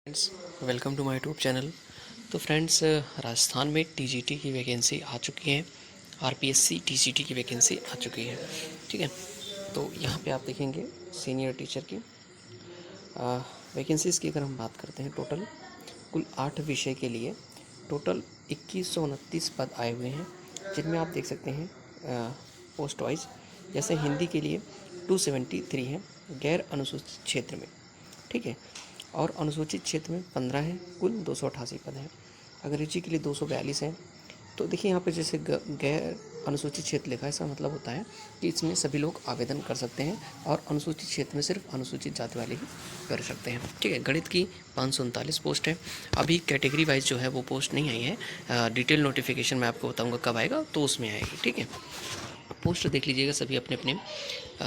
Friends, welcome to my YouTube channel. तो friends, Rajasthan में TGT की वैकेंसी आ चुकी है। आरपीएससी टीजीटी की वैकेंसी आ चुकी है। ठीक है, तो यहाँ पे आप देखेंगे सीनियर टीचर की वैकेंसीज़ की अगर हम बात करते हैं, टोटल कुल 8 विषय के लिए टोटल 2129 पद आए हुए हैं, जिनमें आप देख सकते हैं पोस्ट वाइज। जैसे हिंदी के लिए 273 है गैर अनुसूचित क्षेत्र में। ठीक है, और अनुसूचित क्षेत्र में 15 हैं, कुल 288 पद हैं। अंग्रेजी के लिए 242 हैं। तो देखिए यहाँ पे जैसे गैर अनुसूचित क्षेत्र लिखा है, इसका मतलब होता है कि इसमें सभी लोग आवेदन कर सकते हैं और अनुसूचित क्षेत्र में सिर्फ अनुसूचित जाति वाले ही कर सकते हैं। ठीक है, गणित की 539 पोस्ट है। अभी कैटेगरी वाइज जो है वो पोस्ट नहीं आई है। डिटेल नोटिफिकेशन मैं आपको बताऊँगा कब आएगा, तो उसमें आएगी। ठीक है, पोस्ट देख लीजिएगा सभी अपने अपने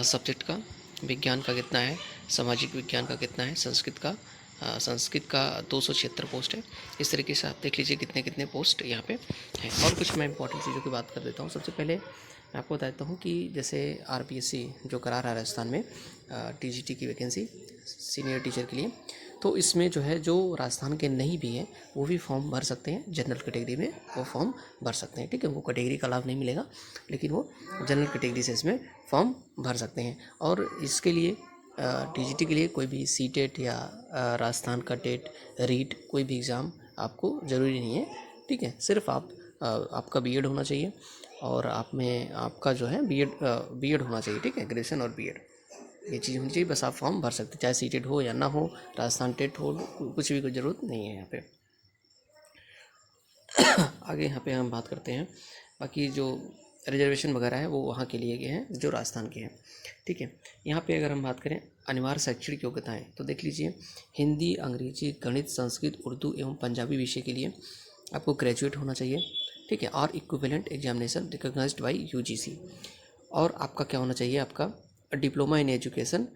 सब्जेक्ट का। विज्ञान का कितना है, सामाजिक विज्ञान का कितना है, संस्कृत का 276 पोस्ट है। इस तरीके से आप देख लीजिए कितने कितने पोस्ट यहाँ पे हैं। और कुछ मैं इंपॉर्टेंट चीज़ों की बात कर देता हूँ। सबसे पहले मैं आपको बताता हूँ कि जैसे आरपीएससी जो करा रहा है राजस्थान में टीजीटी की वैकेंसी सीनियर टीचर के लिए, तो इसमें जो है जो राजस्थान के नहीं भी हैं वो भी फॉर्म भर सकते हैं। जनरल कैटेगरी में वो फॉर्म भर सकते हैं। ठीक है, वो कैटेगरी का लाभ नहीं मिलेगा, लेकिन वो जनरल कैटेगरी से इसमें फॉर्म भर सकते हैं। और इसके लिए टीजीटी के लिए कोई भी सीटेट या राजस्थान का टेट, रीट, कोई भी एग्ज़ाम आपको ज़रूरी नहीं है। ठीक है, सिर्फ आपका बीएड होना चाहिए और आप में आपका जो है बीएड होना चाहिए। ठीक है, ग्रेजुएशन और बीएड ये चीज़ होनी चाहिए, बस आप फॉर्म भर सकते हैं, चाहे सीटेट हो या ना हो, राजस्थान टेट हो, कुछ भी कोई ज़रूरत नहीं है यहाँ पे। आगे यहाँ पे हम बात करते हैं, बाकी जो रिजर्वेशन वगैरह है वो वहाँ के लिए गए हैं जो राजस्थान के हैं। ठीक है, यहाँ पे अगर हम बात करें अनिवार्य शैक्षणिक योग्यताएँ, तो देख लीजिए हिंदी, अंग्रेजी, गणित, संस्कृत, उर्दू एवं पंजाबी विषय के लिए आपको ग्रेजुएट होना चाहिए। ठीक है, और equivalent examination recognised by UGC. और आपका क्या होना चाहिए, आपका डिप्लोमा इन एजुकेशन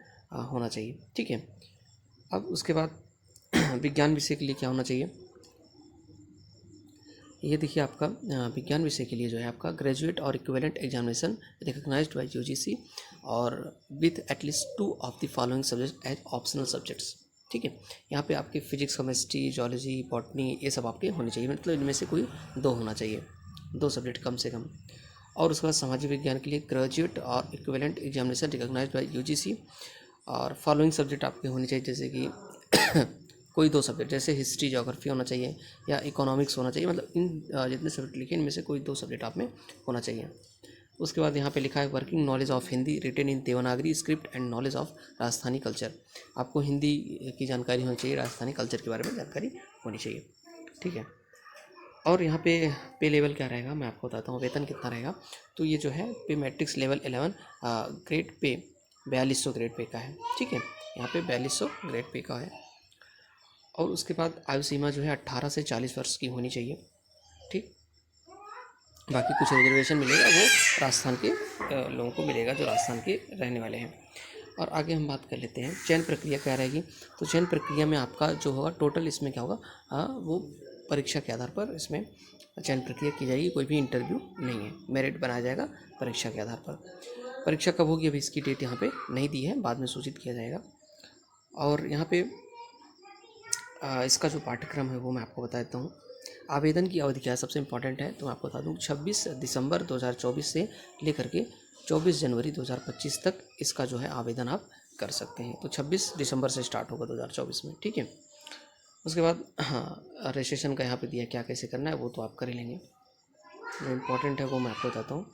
होना चाहिए। ठीक है, अब उसके बाद विज्ञान विषय के लिए क्या होना चाहिए, ये देखिए आपका विज्ञान विषय के लिए जो है आपका ग्रेजुएट और equivalent examination recognised by UGC और with at least 2 of the following subject as optional subjects. ठीक है, यहाँ पे आपके फिजिक्स, केमिस्ट्री, जूलॉजी, बॉटनी ये सब आपके होने चाहिए, मतलब इनमें से कोई 2 होना चाहिए, 2 सब्जेक्ट कम से कम। और उसके बाद सामाजिक विज्ञान के लिए ग्रेजुएट और equivalent examination recognised by UGC और फॉलोइंग सब्जेक्ट आपके होने चाहिए, जैसे कि कोई 2 सब्जेक्ट, जैसे हिस्ट्री, ज्योग्राफी होना चाहिए या इकोनॉमिक्स होना चाहिए, मतलब इन जितने सब्जेक्ट लिखे इनमें से कोई 2 सब्जेक्ट आप में होना चाहिए। उसके बाद यहाँ पे लिखा है working knowledge of Hindi written in Devanagari script and knowledge of Rajasthani culture. आपको हिंदी की जानकारी होनी चाहिए, राजस्थानी कल्चर के बारे में जानकारी होनी चाहिए। ठीक है, और यहाँ पे लेवल क्या रहेगा मैं आपको बताता हूँ, वेतन कितना रहेगा। तो ये जो है पे matrix level 11 grade pay 4200 grade pay का है। ठीक है, यहाँ पे 4200 ग्रेड पे का है। और उसके बाद आयु सीमा जो है 18 से 40 वर्ष की होनी चाहिए। ठीक, बाकी कुछ रिजर्वेशन मिलेगा वो राजस्थान के लोगों को मिलेगा जो राजस्थान के रहने वाले हैं। और आगे हम बात कर लेते हैं चयन प्रक्रिया क्या रहेगी। तो चयन प्रक्रिया में आपका जो होगा टोटल इसमें क्या होगा, वो परीक्षा के आधार पर इसमें चयन प्रक्रिया की जाएगी, कोई भी इंटरव्यू नहीं है, मेरिट बनाया जाएगा परीक्षा के आधार पर। परीक्षा कब होगी अभी इसकी डेट यहाँ पे नहीं दी है, बाद में सूचित किया जाएगा। और यहाँ पे इसका जो पाठ्यक्रम है वो मैं आपको बता देता हूँ। आवेदन की अवधि क्या है, सबसे इम्पॉर्टेंट है, तो मैं आपको बता दूँ 26 दिसंबर 2024 से लेकर के 24 जनवरी 2025 तक इसका जो है आवेदन आप कर सकते हैं। तो 26 दिसंबर से स्टार्ट होगा 2024 में। ठीक है, उसके बाद रजिस्ट्रेशन का यहाँ पे दिया क्या कैसे करना है वो तो आप कर ही लेंगे, जो इम्पोर्टेंट है वो मैं आपको बताता हूँ।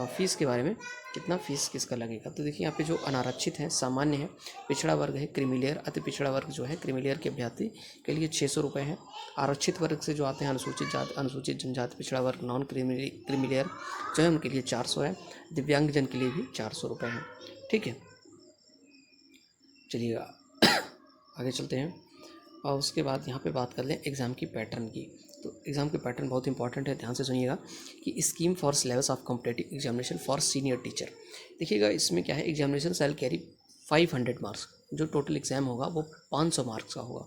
फ़ीस के बारे में, कितना फ़ीस किसका लगेगा। तो देखिए यहाँ पे जो अनारक्षित है, सामान्य है, पिछड़ा वर्ग है, क्रीमिलेयर, अति पिछड़ा वर्ग जो है क्रीमिलेयर के अभ्यर्थी के लिए 600 रुपये है। आरक्षित वर्ग से जो आते हैं अनुसूचित जाति, अनुसूचित जनजाति, पिछड़ा वर्ग, नॉन क्रीमिलेयर जो है उनके लिए 400 है। दिव्यांगजन के लिए भी 400 रुपये है। ठीक है, चलिएगा आगे चलते हैं। और उसके बाद यहाँ पे बात कर लें एग्ज़ाम की पैटर्न की। तो एग्ज़ाम के पैटर्न बहुत इंपॉर्टेंट है, ध्यान से सुनिएगा कि scheme for syllabus of competitive examination for senior teacher. देखिएगा इसमें क्या है, एग्जामिनेशन शैल कैरी 500 मार्क्स, जो टोटल एग्ज़ाम होगा वो 500 मार्क्स का होगा,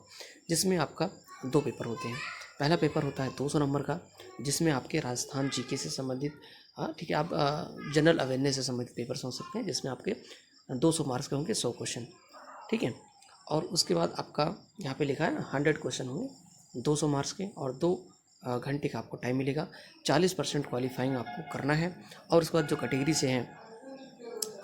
जिसमें आपका 2 पेपर होते हैं। पहला पेपर होता है 200 नंबर का, जिसमें आपके राजस्थान जीके से संबंधित, ठीक है, आप जनरल अवेयरनेस से संबंधित पेपर समझ सकते हैं, जिसमें आपके 200 मार्क्स के होंगे 100 क्वेश्चन। ठीक है, और उसके बाद आपका यहाँ पे लिखा है ना 100 क्वेश्चन होंगे 200 मार्क्स के, और 2 घंटे का आपको टाइम मिलेगा। 40% क्वालिफाइंग आपको करना है। और उसके बाद जो कैटेगरी से हैं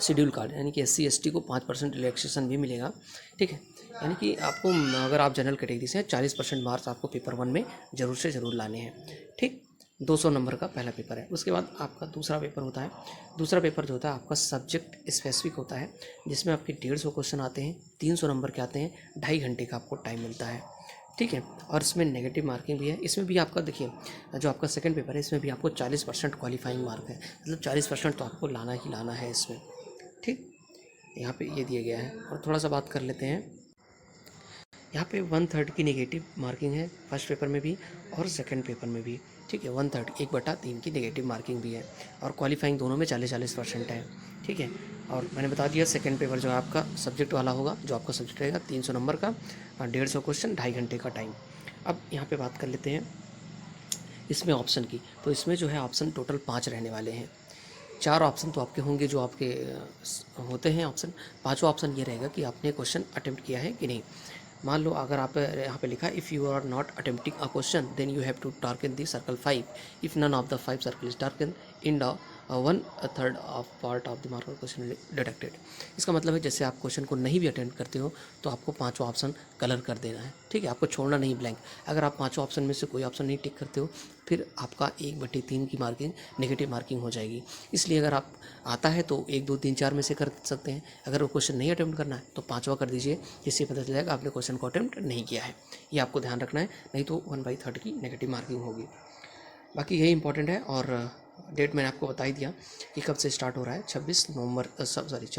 शेड्यूल कार्ड, यानी कि SC ST को 5% रिलैक्सेशन भी मिलेगा, ठीक है। यानी कि आपको अगर आप जनरल कैटेगरी से हैं 40% मार्क्स आपको पेपर 1 में ज़रूर से ज़रूर लाने हैं, ठीक। 200 नंबर का पहला पेपर है। उसके बाद आपका दूसरा पेपर होता है। दूसरा पेपर जो होता है आपका सब्जेक्ट स्पेसिफिक होता है, जिसमें आपके 150 क्वेश्चन आते हैं, 300 नंबर के आते हैं, 2.5 घंटे का आपको टाइम मिलता है, ठीक है। और इसमें नेगेटिव मार्किंग भी है। इसमें भी आपका देखिए, जो आपका सेकंड पेपर है इसमें भी आपको 40% क्वालिफाइंग मार्क है, मतलब 40% तो आपको लाना ही लाना है इसमें, ठीक। यहाँ पे ये दिया गया है। और थोड़ा सा बात कर लेते हैं, यहाँ पे 1/3 की नेगेटिव मार्किंग है फर्स्ट पेपर में भी और सेकंड पेपर में भी, ठीक है। 1/3 1/3 की नेगेटिव मार्किंग भी है, और क्वालिफाइंग दोनों में 40% है, ठीक है। और मैंने बता दिया सेकंड पेपर जो है आपका सब्जेक्ट वाला होगा, जो आपका सब्जेक्ट रहेगा 300 नंबर का, 150 क्वेश्चन, 2.5 घंटे का टाइम। अब यहाँ पे बात कर लेते हैं इसमें ऑप्शन की। तो इसमें जो है ऑप्शन टोटल 5 रहने वाले हैं। 4 ऑप्शन तो आपके होंगे जो आपके होते हैं ऑप्शन। 5वां ऑप्शन ये रहेगा कि आपने क्वेश्चन अटेम्प्ट किया है कि नहीं। मान लो अगर आप यहाँ पे लिखा है if you are not attempting a question then you have to target the circle 5 if none of the 5 circle is target in the 1/3 of part of the mark question deducted. इसका मतलब है जैसे आप क्वेश्चन को नहीं भी attempt करते हो तो आपको 5वां ऑप्शन कलर कर देना है, ठीक है। आपको छोड़ना नहीं ब्लैंक। अगर आप 5वां ऑप्शन में से कोई ऑप्शन नहीं टिक करते हो फिर आपका 1/3 की मार्किंग नेगेटिव मार्किंग हो जाएगी। इसलिए अगर आप आता है तो 1 2 3 4 में से कर सकते हैं। अगर वो क्वेश्चन नहीं अटेम्प्ट करना है तो 5वां कर दीजिए, जिससे पता चलेगा आपने क्वेश्चन को अटेम्प्ट नहीं किया है। ये आपको ध्यान रखना है, नहीं तो 1/3 की नेगेटिव मार्किंग होगी। बाकी यही इंपॉर्टेंट है। और डेट मैंने आपको बता ही दिया कि कब से स्टार्ट हो रहा है, 26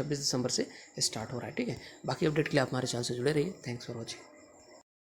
दिसंबर से स्टार्ट हो रहा है, ठीक है। बाकी अपडेट के लिए आप हमारे चैनल से जुड़े रहिए। Thanks for watching.